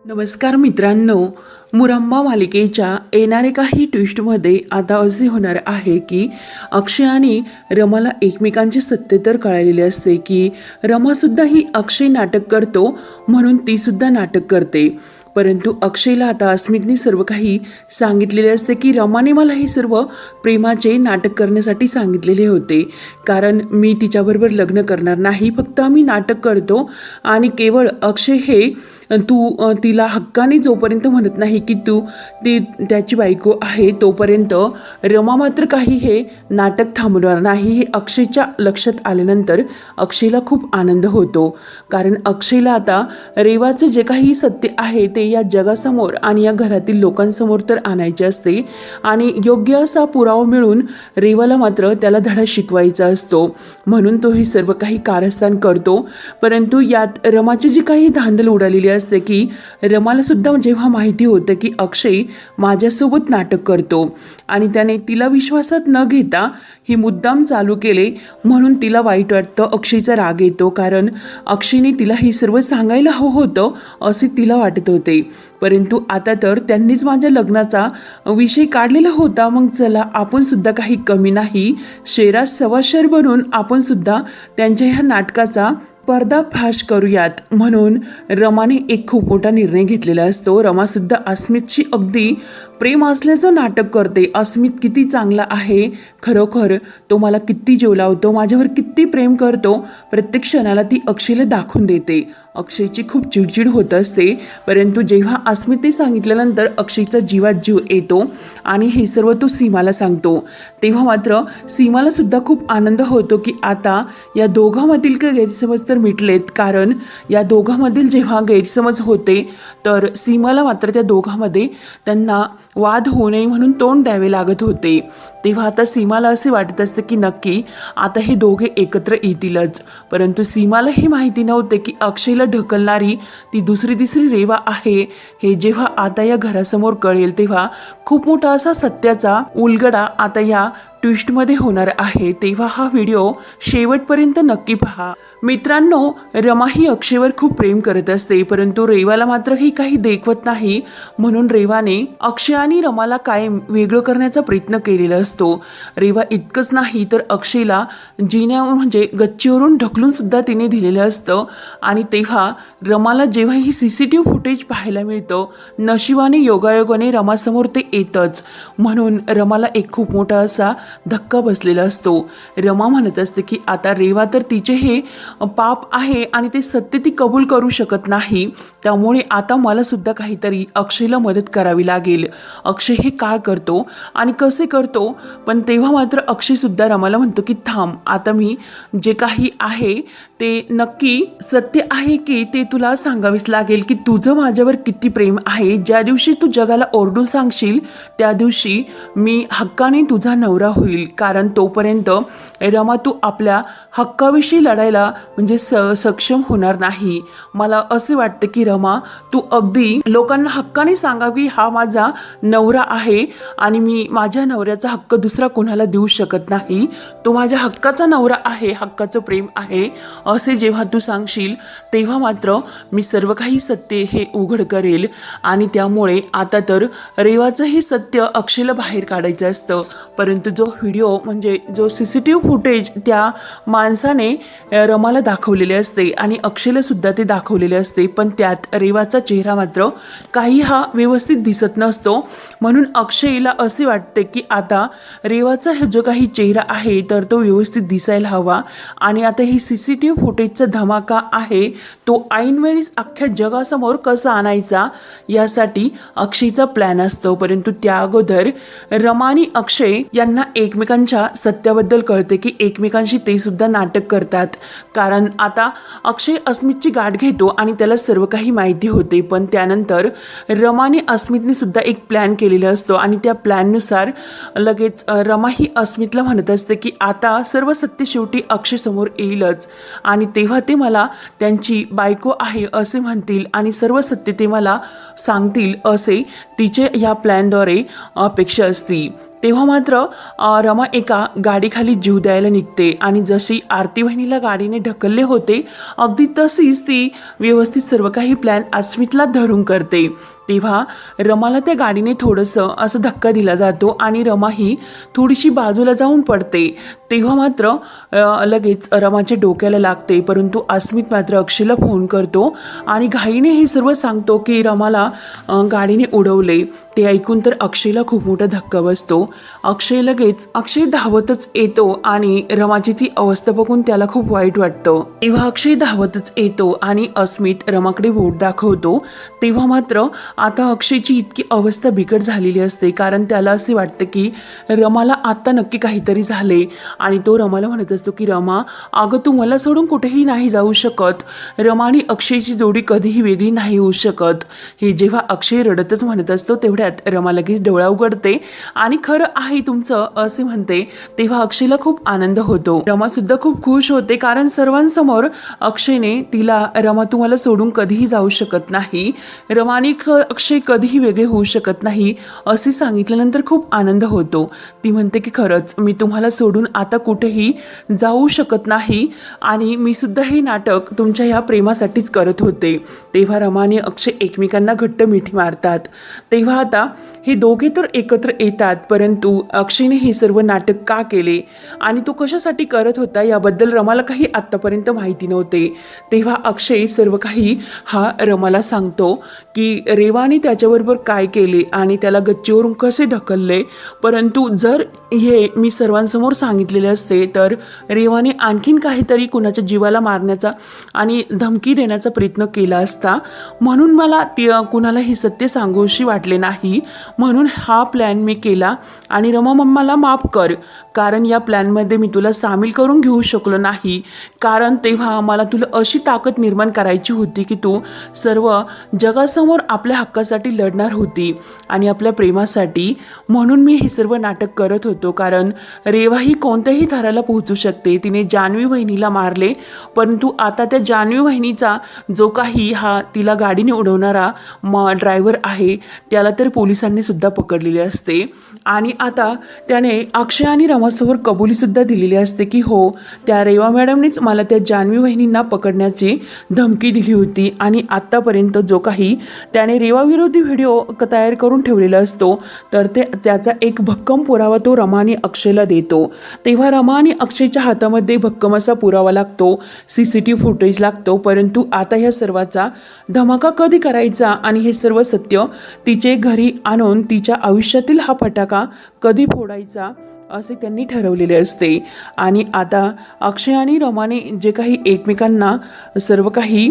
नमस्कार मित्रांनो, मुरंबा मालिकेच्या येणारे काही ट्विस्टमध्ये आता असे होणार आहे की अक्षय आणि रमाला एकमेकांचे सत्य तर कळलेले असते की रमासुद्धा ही अक्षय नाटक करतो म्हणून तीसुद्धा नाटक करते. परंतु अक्षयला आता अस्मितने सर्व काही सांगितलेले असते की रमाने मला हे सर्व प्रेमाचे नाटक करण्यासाठी सांगितलेले होते, कारण मी तिच्याबरोबर लग्न करणार नाही, फक्त आम्ही नाटक करतो आणि केवळ अक्षय हे तू तिला हक्काने जोपर्यंत म्हणत नाही की ती त्याची बायको आहे तोपर्यंत रमा मात्र काही हे नाटक थांबवणार नाही. हे अक्षयच्या लक्षात आल्यानंतर अक्षयला खूप आनंद होतो, कारण अक्षयला आता रेवाचं जे काही सत्य आहे ते या जगासमोर आणि या घरातील लोकांसमोर तर आणायचे असते आणि योग्य असा पुरावा मिळून रेवाला मात्र त्याला धडा शिकवायचा असतो, म्हणून तो हे सर्व काही कारस्थान करतो. परंतु यात रमाची जी काही धांदल उडालेली असते की रमाला सुद्धा जेव्हा माहिती होतं की अक्षय माझ्यासोबत नाटक करतो आणि त्याने तिला विश्वासात न घेता ही मुद्दाम चालू केले म्हणून तिला वाईट वाटतं, अक्षयचा राग येतो, कारण अक्षयने तिला हे सर्व सांगायला हवं होतं असे तिला वाटत होते. परंतु आता तर त्यांनीच माझ्या लग्नाचा विषय काढलेला होता, मग चला आपण सुद्धा काही कमी नाही, शेरात सवा शेर बनून आपण सुद्धा त्यांच्या ह्या नाटकाचा पर्दाफाश करूयात. म्हणून रमाने एक खूप मोठा निर्णय घेतलेला असतो. रमासुद्धा अस्मितची अगदी प्रेम असल्याचं नाटक करते. अस्मित किती चांगला आहे, खरोखर तो मला किती जीव लावतो, माझ्यावर किती प्रेम करतो, प्रत्येक क्षणाला ती अक्षयला दाखवून देते. अक्षयची खूप चिडचिड होत असते, परंतु जेव्हा अस्मितने सांगितल्यानंतर अक्षयचा जीवात जीव येतो आणि हे सर्व तो सीमाला सांगतो, तेव्हा मात्र सीमाला सुद्धा खूप आनंद होतो की आता या दोघांमधील काही गैरसमज तर मिटलेत, कारण या दोघांमधील जेव्हा गैरसमज होते तर सीमाला मात्र त्या दोघांमध्ये त्यांना वाद होऊ नये म्हणून तोंड द्यावे लागत होते. तेव्हा आता सीमाला असे वाटत असते की नक्की आता हे दोघे एकत्र येतीलच, परंतु सीमाला हे माहिती नव्हते की अक्षयला ढकलणारी ती दुसरी तिसरी रेवा आहे. हे जेव्हा आता या घरासमोर कळेल तेव्हा खूप मोठा असा सत्याचा उलगडा आता या ट्विस्टमध्ये होणार आहे. तेव्हा हा व्हिडिओ शेवटपर्यंत नक्की पहा. मित्रांनो, रमा ही अक्षयवर खूप प्रेम करत असते, परंतु रेवाला मात्र ही काही देखवत नाही, म्हणून रेवाने अक्षय आणि रमाला कायम वेगळं करण्याचा प्रयत्न केलेला असतो. रेवा इतकंच नाही तर अक्षयला म्हणजे गच्चीवरून ढकलून सुद्धा तिने दिलेलं असतं आणि तेव्हा रमाला जेव्हा ही CCTV फुटेज पाहायला मिळतं, नशिबाने योगायोगाने रमासमोर ते येतच, म्हणून रमाला एक खूप मोठा असा धक्का बसलेला असतो. रमा म्हणत असते की आता रेवा तर तिचे हे पाप आहे आणि ते सत्य ती कबूल करू शकत नाही, त्यामुळे आता मला सुद्धा काहीतरी अक्षयला मदत करावी लागेल. अक्षय हे काय करतो आणि कसे करतो, पण तेव्हा मात्र अक्षय सुद्धा रमाला म्हणतो की थांब, आता मी जे काही आहे ते नक्की सत्य आहे की ते तुला सांगावेच लागेल की तुझं माझ्यावर किती प्रेम आहे. ज्या दिवशी तू जगाला ओरडून सांगशील त्या दिवशी मी हक्काने तुझा नवरा होईल, कारण तोपर्यंत रमा तू आपल्या हक्काविषयी लढायला म्हणजे सक्षम होणार नाही. मला असे वाटते की रमा तू अगदी लोकांना हक्काने सांगावी हा माझा नवरा आहे आणि मी माझ्या नवऱ्याचा हक्क दुसरा कोणाला देऊ शकत नाही, तो माझ्या हक्काचा नवरा आहे, हक्काचं प्रेम आहे असे जेव्हा तू सांगशील तेव्हा मात्र मी सर्व काही सत्य हे उघड करेल. आणि त्यामुळे आता तर रेवाचं हे सत्य अक्षयला बाहेर काढायचं असतं, परंतु जो व्हिडिओ म्हणजे जो CCTV फुटेज त्या माणसाने रमाला दाखवलेले असते आणि अक्षयला सुद्धा ते दाखवलेले असते, पण त्यात रेवाचा चेहरा मात्र काही हा व्यवस्थित दिसत नसतो, म्हणून अक्षयला असे वाटते की आता रेवाचा जो काही चेहरा आहे तर तो व्यवस्थित दिसायला हवा आणि आता ही CCTV फुटेजचा धमाका आहे तो ऐनवेळीच अख्ख्या जगासमोर कसा आणायचा यासाठी अक्षयचा प्लॅन असतो. परंतु त्या अगोदर रमा आणि अक्षय यांना एकमेकांच्या सत्याबद्दल कळते की एकमेकांशी ते सुद्धा नाटक करतात, कारण आता अक्षय अस्मितची गाठ घेतो आणि त्याला सर्व काही माहिती होते, पण त्यानंतर रमाने अस्मितने सुद्धा एक प्लॅन केलेला असतो आणि त्या प्लॅननुसार लगेच रमा ही अस्मितला म्हणत असते की आता सर्व सत्य शेवटी अक्षय समोर येईलच आणि तेव्हा ते मला त्यांची बायको आहे असे म्हणतील आणि सर्व सत्य ते मला सांगतील असे तिचे या प्लॅनद्वारे अपेक्षा असती. तेव्हा मात्र रमा एका गाडीखाली जीव द्यायला निघते आणि जशी आरती वहिनीला गाडीने ढकलले होते अगदी तशीच ती व्यवस्थित सर्व काही प्लॅन अस्मितला धरून करते. तेव्हा रमाला त्या गाडीने थोडंसं असं धक्का दिला जातो आणि रमा ही थोडीशी बाजूला जाऊन पडते. तेव्हा मात्र लगेच रमाच्या डोक्याला लागते. परंतु अस्मित मात्र अक्षयला फोन करतो आणि घाईने हे सर्व सांगतो की रमाला गाडीने उडवले. ते ऐकून तर अक्षयला खूप मोठा धक्का बसतो. अक्षय धावतच येतो आणि रमाची ती अवस्था बघून त्याला खूप वाईट वाटतं. तेव्हा अक्षय धावतच येतो आणि अस्मित रमाकडे बोट दाखवतो. तेव्हा मात्र आता अक्षयची इतकी अवस्था बिकट झालेली असते कारण त्याला असे वाटतं की रमाला आता नक्की काहीतरी झाले आणि तो रमाला म्हणत असतो की रमा, अगं तू मला सोडून कुठेही नाही जाऊ शकत. रमा आणि अक्षयची जोडी कधीही वेगळी नाही होऊ शकत. हे जेव्हा अक्षय रडतच म्हणत असतो तेवढ्यात रमा लगेच डोळा उघडते आणि खरं आहे तुमचं असे म्हणते. तेव्हा अक्षयला खूप आनंद होतो. रमा सुद्धा खूप खुश होते कारण सर्वांसमोर अक्षयने तिला रमा तू मला सोडून कधीही जाऊ शकत नाही, रमा आणि अक्षय कधीही वेगळे होऊ शकत नाही असे सांगितल्यानंतर खूप आनंद होतो. ती म्हणते की खरंच मी तुम्हाला सोडून आता कुठेही जाऊ शकत नाही आणि मी सुद्धा हे नाटक तुमच्या ह्या प्रेमासाठीच करत होते. तेव्हा रमा आणि अक्षय एकमेकांना घट्ट मिठी मारतात. तेव्हा आता हे दोघे तर एकत्र येतात परंतु अक्षयने हे सर्व नाटक का केले आणि तो कशासाठी करत होता याबद्दल रमाला काही आत्तापर्यंत माहिती नव्हते. तेव्हा अक्षय सर्व काही हा रमाला सांगतो की रेवाने त्याच्याबरोबर काय केले आणि त्याला गच्चीवरून कसे ढकलले. परंतु जर हे मी सर्वांसमोर सांगितलेले असते तर रेवाने आणखीन काहीतरी कुणाच्या जीवाला मारण्याचा आणि धमकी देण्याचा प्रयत्न केला असता. म्हणून मला कुणाला हे सत्य सांगूशी वाटले नाही, म्हणून हा प्लॅन मी केला आणि रमा मम्माला माफ कर कारण या प्लॅनमध्ये मी तुला सामील करून घेऊ शकलो नाही कारण तेव्हा मला तुला अशी ताकद निर्माण करायची होती की तू सर्व जगासमोर आपल्या हक्कासाठी लढणार होती आणि आपल्या प्रेमासाठी. म्हणून मी हे सर्व नाटक करत होतो कारण रेवा ही कोणत्याही थराला पोहोचू शकते. तिने जान्हवी वहिनीला मारले परंतु आता त्या जान्हवी वहिनीचा जो काही हा तिला गाडीने उडवणारा ड्रायव्हर आहे त्याला तर पोलिसांनी सुद्धा पकडलेले असते आणि आता त्याने अक्षय आणि रमासमोर कबुली सुद्धा दिलेली असते की हो त्या रेवा मॅडमनेच मला त्या जान्हवी वहिनींना पकडण्याची धमकी दिली होती आणि आत्तापर्यंत जो काही त्याने रेवाविरोधी व्हिडिओ तयार करून ठेवलेला असतो तर त्याचा एक भक्कम पुरावा तो रमा आणि अक्षयला देतो. तेव्हा रमा आणि अक्षयच्या हातामध्ये भक्कम असा पुरावा लागतो, CCTV फुटेज लागतो. परंतु आता ह्या सर्वाचा धमाका कधी करायचा आणि हे सर्व सत्य तिचे घरी आणून तिच्या आयुष्यातील हा फटाका कधी फोडायचा असे त्यांनी ठरवलेले असते. आणि आता अक्षय आणि रमाने जे काही एकमेकांना सर्व काही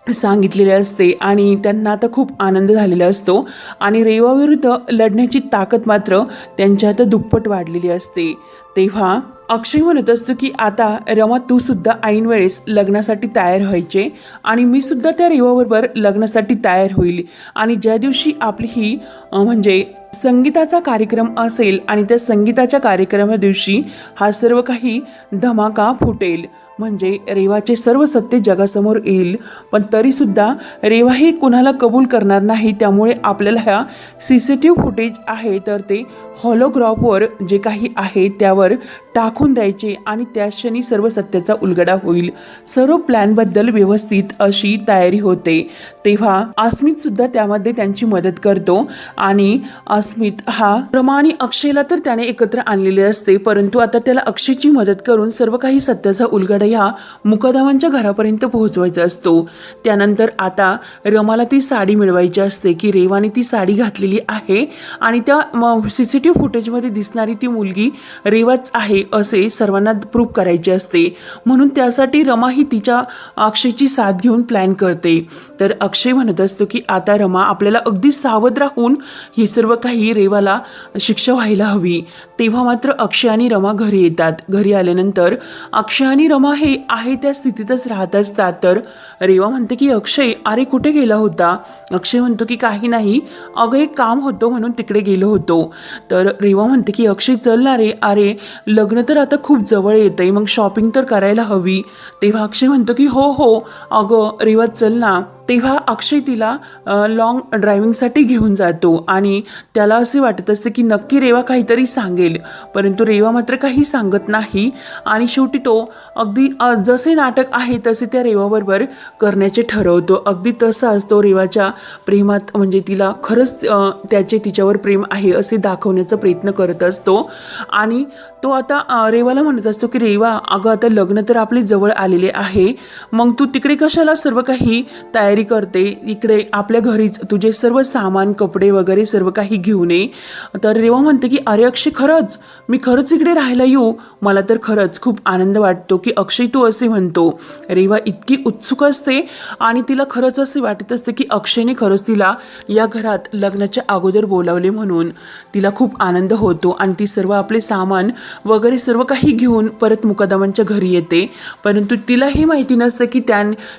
सांगितलेले असते आणि त्यांना आता खूप आनंद झालेला असतो आणि रेवाविरुद्ध लढण्याची ताकद मात्र त्यांच्यात दुप्पट वाढलेली असते. तेव्हा अक्षय म्हणत असतो की आता रमा तू सुद्धा ऐन वेळेस लग्नासाठी तयार व्हायचे आणि मी सुद्धा त्या रेवाबरोबर लग्नासाठी तयार होईल आणि ज्या दिवशी आपली ही म्हणजे संगीताचा कार्यक्रम असेल आणि त्या संगीताच्या कार्यक्रमा दिवशी हा सर्व काही धमाका फुटेल म्हणजे रेवाचे सर्व सत्य जगासमोर येईल. पण तरीसुद्धा रेवा ही कुणाला कबूल करणार नाही. त्यामुळे आपल्याला ह्या CCTV फुटेज आहे तर ते हॉलोग्राफवर जे काही आहे त्यावर टाकून द्यायचे आणि त्या क्षणी सर्व सत्याचा उलगडा होईल. सर्व प्लॅनबद्दल व्यवस्थित अशी तयारी होते. तेव्हा अस्मित सुद्धा त्यामध्ये त्यांची मदत करतो आणि अस्मित हा रमा आणि अक्षयला तर त्याने एकत्र आणलेले असते परंतु आता त्याला अक्षयची मदत करून सर्व काही सत्याचा उलगडा ह्या मुकदमांच्या घरापर्यंत पोहोचवायचा असतो. त्यानंतर आता रमाला ती साडी मिळवायची असते की रेवाने ती साडी घातलेली आहे आणि त्या CCTV फुटेजमध्ये दिसणारी ती मुलगी रेवाच आहे असे सर्वांना प्रूव्ह करायचे असते. म्हणून त्यासाठी रमा ही तिच्या अक्षयची साथ घेऊन प्लॅन करते. तर अक्षय म्हणत असतो की आता रमा आपल्याला अगदी सावध राहून हे सर्व काही रेवाला शिक्षा व्हायला हवी. तेव्हा मात्र अक्षय आणि रमा घरी येतात. घरी आल्यानंतर अक्षय आणि रमा हे आहे त्या स्थितीतच राहत असतात. तर रेवा म्हणते की अक्षय अरे कुठे गेला होता. अक्षय म्हणतो की काही नाही अगं एक काम होतं म्हणून तिकडे गेलो होतो. तर रेवा म्हणते की अक्षय चल ना रे, अरे लग्न तर आता खूप जवळ येत आहे मग शॉपिंग तर करायला हवी. तेव्हा अक्षय म्हणतो की हो हो अगं रेवा चल ना तेव्हा अक्षय तिला लॉंग ड्रायव्हिंगसाठी घेऊन जातो आणि त्याला असे वाटत असते की नक्की रेवा काहीतरी सांगेल, परंतु रेवा मात्र काही सांगत नाही. आणि शेवटी तो अगदी जसे नाटक आहे तसे त्या रेवाबरोबर करण्याचे ठरवतो. अगदी तसाच तो रेवाच्या प्रेमात म्हणजे तिला खरंच त्याचे तिच्यावर प्रेम आहे असे दाखवण्याचा प्रयत्न करत असतो. आणि तो आता रेवाला म्हणत असतो की रेवा, अगं आता लग्न तर आपले जवळ आलेले आहे, मग तू तिकडे कशाला सर्व काही तयारी करते, इकडे आपल्या घरीच तुझे सर्व सामान कपडे वगैरे सर्व काही घेऊन ये. तर रेवा म्हणते की अरे अक्षय, खरंच मी खरंच इकडे राहायला येऊ, मला तर खरंच खूप आनंद वाटतो की अक्षय तू असे म्हणतो. रेवा इतकी उत्सुक असते आणि तिला खरंच असे वाटत असते की अक्षयने खरंच तिला या घरात लग्नाच्या अगोदर बोलावले म्हणून तिला खूप आनंद होतो. आणि ती सर्व आपले सामान वगैरे सर्व काही घेऊन परत मुकादमांच्या घरी येते. परंतु तिला हे माहिती नसतं की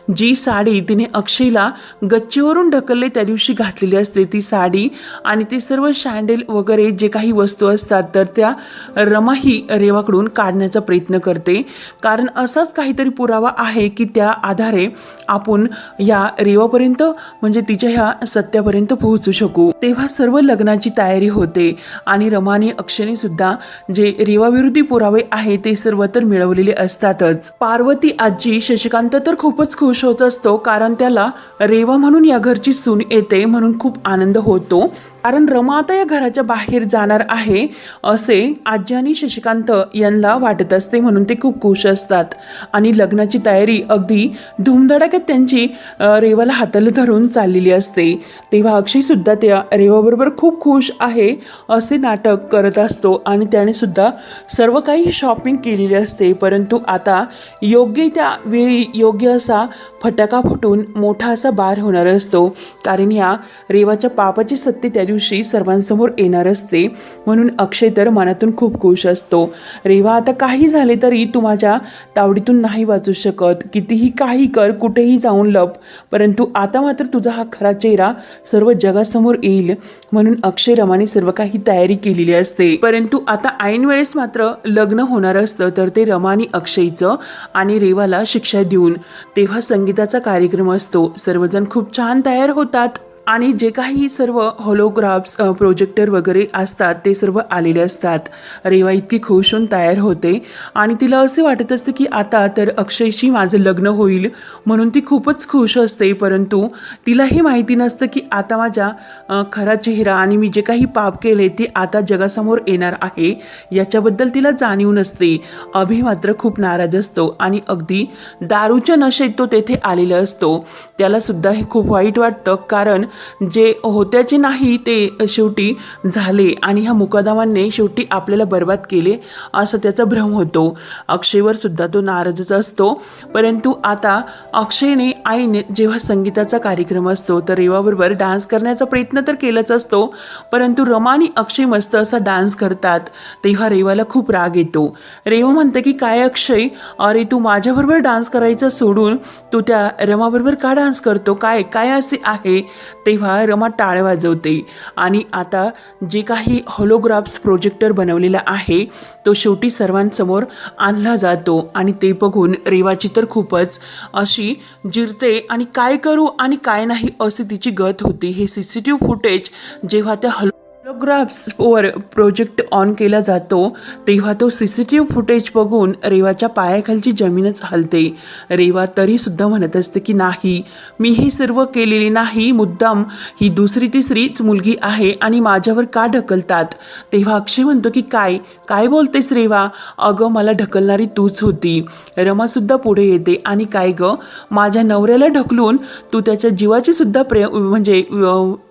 जी साडी तिने अक्षयला गच्चीवरून ढकलले त्या दिवशी घातलेली असते ती साडी आणि ते सर्व शँडेल वगैरे जे काही वस्तू असतात तर त्या रमाही रेवाकडून काढण्याचा प्रयत्न करते. कारण असाच काहीतरी पुरावा आहे की त्या आधारे आपण या रेवापर्यंत म्हणजे तिच्या ह्या सत्यापर्यंत पोहोचू शकू. तेव्हा सर्व लग्नाची तयारी होते आणि रमा आणि अक्षयने सुद्धा जे रेवाविरोधी पुरावे आहे ते सर्व तर मिळवलेले असतातच. पार्वती आजी शशिकांत तर खूपच खुश होत असतो, कारण त्याला रेवा म्हणून या घरची सून येते म्हणून खूप आनंद होतो. कारण रमा आता या घराच्या बाहेर जाणार आहे असे आजी आणि शशिकांत यांना वाटत असते, म्हणून ते खूप खुश असतात. आणि लग्नाची तयारी अगदी धूमधडाक्यात त्यांची रेवाला हाताला धरून चाललेली असते. तेव्हा अक्षय सुद्धा त्या रेवाबरोबर खूप खुश आहे असे नाटक करत असतो आणि त्याने सुद्धा सर्व काही शॉपिंग केलेली असते. परंतु आता योग्य त्या वेळी योग्य असा फटाका फुटून मोठा असा बार होणार असतो, कारण या रेवाच्या पापाची सत्य त्या दिवशी सर्वांसमोर येणार असते. म्हणून अक्षय तर मनातून खूप खुश असतो. रेवा, आता काही झाले तरी तू माझ्या तावडीतून नाही वाचू शकत, कितीही काही कर, कुठेही जाऊन लप, परंतु आता मात्र तुझा हा खरा चेहरा सर्व जगासमोर येईल. म्हणून अक्षय रमाने सर्व काही तयारी केलेली असते. परंतु आता ऐन वेळेस मात्र लग्न होणार असतं, तर ते रमा आणि अक्षयचं आणि रेवाला शिक्षा देऊन. तेव्हा संगीताचा कार्यक्रम असतो. सर्वजण खूप छान तयार होतात आणि जे काही सर्व होलोग्राफ्स प्रोजेक्टर वगैरे असतात ते सर्व आलेले असतात. रेवा इतकी खुश होऊन तयार होते आणि तिला असे वाटत असते की आता तर अक्षयशी माझं लग्न होईल, म्हणून ती खूपच खुश असते. परंतु तिला हे माहिती नसतं की आता माझा खरा चेहरा आणि मी जे काही पाप केले ते आता जगासमोर येणार आहे, याच्याबद्दल तिला जाणीव नसते. अभि मात्र खूप नाराज असतो आणि अगदी दारूच्या नशेत तो तेथे आलेला असतो. त्याला सुद्धा हे खूप वाईट वाटतं, कारण जे होत्याचे नाही ते शेवटी झाले आणि ह्या मुकादमांनी शेवटी आपल्याला बर्बाद केले असं त्याचा भ्रम होतो. अक्षयवर सुद्धा तो नाराजच असतो. परंतु आता अक्षयने आईने जेव्हा संगीताचा कार्यक्रम असतो तर रेवाबरोबर डान्स करण्याचा प्रयत्न तर केलाच असतो, परंतु रमा आणि अक्षय मस्त असा डान्स करतात. तेव्हा रेवाला खूप राग येतो. रेवा म्हणते की काय अक्षय, अरे तू माझ्याबरोबर डान्स करायचं सोडून तू त्या रमाबरोबर का डान्स करतो, काय काय असे आहे. तेव्हा रमा टाळ वाजवते आणि आता जे काही होलोग्राफ्स प्रोजेक्टर बनवलेला आहे तो शेवटी सर्वांसमोर आणला जातो आणि ते बघून रेवाची तर खूपच अशी जिरते आणि काय करू आणि काय नाही अशी तिची गत होती. हे CCTV फुटेज जेव्हा त्या होलोग्राफ्सवर प्रोजेक्ट ऑन केला जातो तेव्हा तो CCTV फुटेज बघून रेवाच्या पायाखालची जमीनच हलते. रेवा तरी सुद्धा म्हणत असते की नाही, मी हे सर्व केलेले नाही, मुद्दाम ही दुसरी तिसरीच मुलगी आहे आणि माझ्यावर का ढकलतात. तेव्हा अक्षय म्हणतो की काय काय बोलतेस रेवा, अगं मला ढकलणारी तूच होती. रमासुद्धा पुढे येते आणि काय गं, माझ्या नवऱ्याला ढकलून तू त्याच्या जीवाची सुद्धा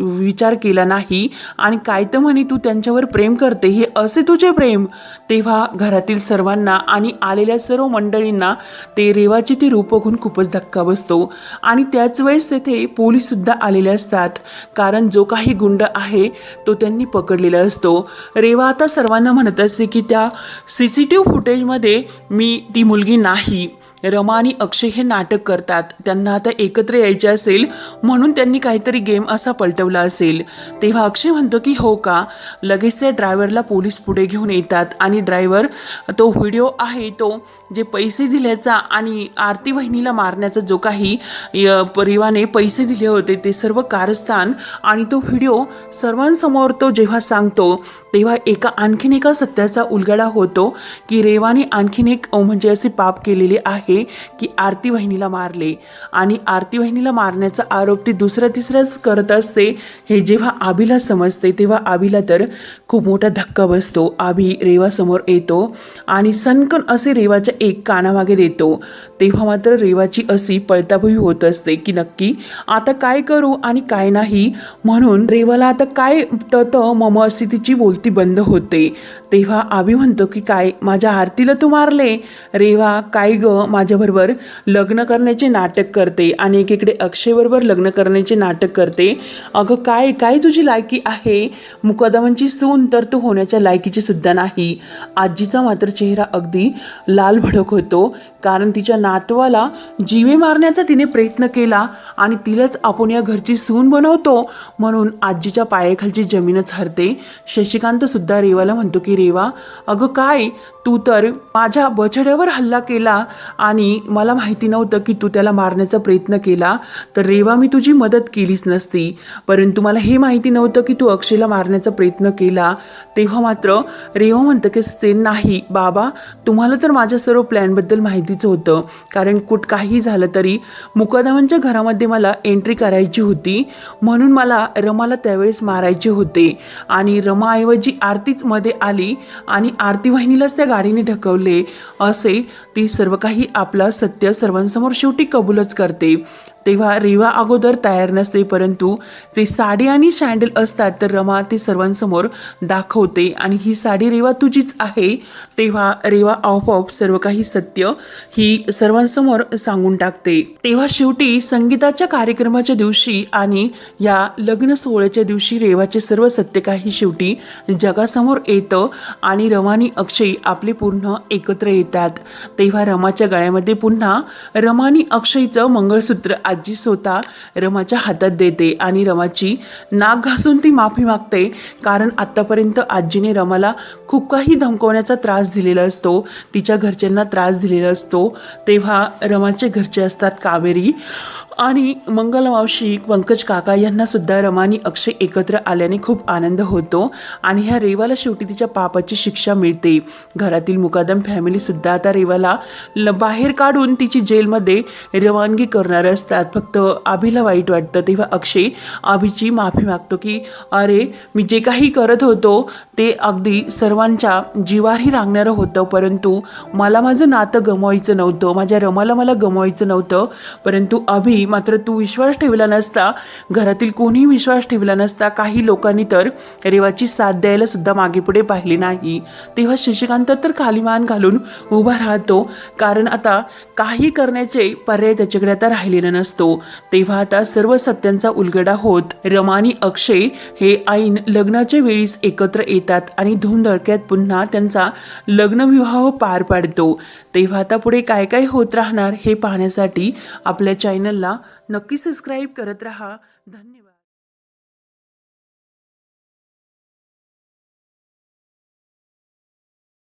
विचार केला नाही आणि काय तर म्हणे तू त्यांच्यावर प्रेम करते, हे असे तुझे प्रेम. तेव्हा घरातील सर्वांना आणि आलेल्या सर्व मंडळींना ते रेवाचे ते रूप बघून खूपच धक्का बसतो आणि त्याच वेळेस तेथे पोलीस सुद्धा आलेले असतात, कारण जो काही गुंड आहे तो त्यांनी पकडलेला असतो. रेवा आता सर्वांना म्हणत असते की त्या CCTV फुटेजमध्ये मी ती मुलगी नाही, रमा आणि अक्षय हे नाटक करतात, त्यांना आता एकत्र यायचे असेल म्हणून त्यांनी काहीतरी गेम असा पलटवला असेल. तेव्हा अक्षय म्हणतो की हो का. लगेच त्या ड्रायव्हरला पोलीस पुढे घेऊन येतात आणि ड्रायव्हर तो व्हिडिओ आहे तो जे पैसे दिल्याचा आणि आरती वहिनीला मारण्याचा जो काही रेवाने पैसे दिले होते ते सर्व कारस्थान आणि तो व्हिडिओ सर्वांसमोर तो जेव्हा सांगतो तेव्हा आणखीन एका सत्याचा उलगडा होतो की रेवाने आणखीन एक म्हणजे असे पाप केलेले आहे की आरती वहिनीला मारले आणि आरती वहिनीला मारण्याचा आरोप ती दुसऱ्या तिसऱ्याच करत असते. हे जेव्हा आभीला समजते तेव्हा आभीला तर खूप मोठा धक्का बसतो. आभी रेवासमोर येतो आणि सनकन असे रेवाच्या एक कानामागे देतो. तेव्हा मात्र रेवाची अशी पळताभुई होत असते की नक्की आता काय करू आणि काय नाही, म्हणून रेवाला आता काय तत मम अशी तिची बोलती बंद होते. तेव्हा आभी म्हणतो की काय माझ्या आरतीला तू मारले. रेवा काय ग माझ्याबरोबर लग्न करण्याचे नाटक करते आणि एकीकडे अक्षयबरोबर लग्न करण्याचे नाटक करते. अगं काय काय तुझी लायकी आहे. मुकदमांची सून तर तू होण्याच्या लायकीची सुद्धा नाही. आजीचा मात्र चेहरा अगदी लाल भडक होतो कारण तिच्या नातवाला जीवे मारण्याचा तिने प्रयत्न केला आणि तिलाच आपण या घरची सून बनवतो म्हणून आजीच्या पायाखालची जमीनच हरते. शशिकांत सुद्धा रेवाला म्हणतो की रेवा अगं काय तू तर माझ्या बछड्यावर हल्ला केला आणि मला माहिती नव्हतं की तू त्याला मारण्याचा प्रयत्न केला तर रेवा मी तुझी मदत केलीच नसती, परंतु मला हे माहिती नव्हतं की तू अक्षयला मारण्याचा प्रयत्न केला. तेव्हा मात्र रेवा म्हणतं की ते नाही बाबा, तुम्हाला तर माझ्या सर्व प्लॅनबद्दल माहितीच होतं कारण काही झालं तरी मुकदमांच्या घरामध्ये मला एंट्री करायची होती म्हणून मला रमाला त्यावेळेस मारायचे होते आणि रमाऐवजी आरतीच मध्ये आली आणि आरती वहिनीलाच त्या गाडीने ढकलले असे ती सर्व काही आपला सत्य सर्वांसमोर शेवटी कबूलच करते. तेव्हा रेवा अगोदर तयार नसते परंतु ते साडी आणि सँडल असतात तर रमा ते सर्वांसमोर दाखवते आणि ही साडी रेवा तुझीच आहे. तेव्हा रेवा आपोआप सर्व काही सत्य ही सर्वांसमोर सांगून टाकते. तेव्हा शेवटी संगीताच्या कार्यक्रमाच्या दिवशी आणि या लग्न सोहळ्याच्या दिवशी रेवाचे सर्व सत्य काही शेवटी जगासमोर येतं आणि रमा आणि अक्षय आपले पुन्हा एकत्र येतात. तेव्हा रमाच्या गळ्यामध्ये पुन्हा रमा आणि अक्षयचं मंगळसूत्र आजी स्वतः रमाच्या हातात देते आणि रमाची नाक घासून ती माफी मागते कारण आत्तापर्यंत आजीने रमाला खूप काही धमकवण्याचा त्रास दिलेला असतो, तिच्या घरच्यांना त्रास दिलेला असतो. तेव्हा रमाचे घरचे असतात कावेरी आणि मंगलमावशी, पंकज काका यांना सुद्धा रमा आणि अक्षय एकत्र आल्याने खूप आनंद होतो आणि ह्या रेवाला शेवटी तिच्या पापाची शिक्षा मिळते. घरातील मुकादम फॅमिलीसुद्धा आता रेवाला बाहेर काढून तिची जेलमध्ये रवानगी करणार असतात. फक्त आभीला वाईट वाटतं. तेव्हा अक्षय आभीची माफी मागतो की अरे मी जे काही करत होतो ते अगदी सर्वांच्या जीवाही लागणारं होतं परंतु मला माझं नातं गमवायचं नव्हतं, माझ्या रमाला मला गमवायचं नव्हतं, परंतु अभि मात्र तू विश्वास ठेवला नसता, घरातील कोणीही विश्वास ठेवला नसता, काही लोकांनी तर रेवाची साथ द्यायला सुद्धा मागे पुढे पाहिले नाही. तेव्हा शशिकांत तर खाली मान घालून उभा राहतो कारण आता काही करण्याचे पर्याय त्याच्याकडे आता राहिलेला नसतो. तेव्हा आता सर्व सत्यांचा उलगडा होत रमा आणि अक्षय हे ऐन लग्नाच्या वेळीच एकत्र येतात आणि धूमधडक्यात पुन्हा त्यांचा लग्नविवाह पार पाडतो. तेव्हा आता पुढे काय काय होत राहणार हे पाहण्यासाठी आपल्या चॅनलला नक्की सबस्क्राईब करत राहा. धन्यवाद.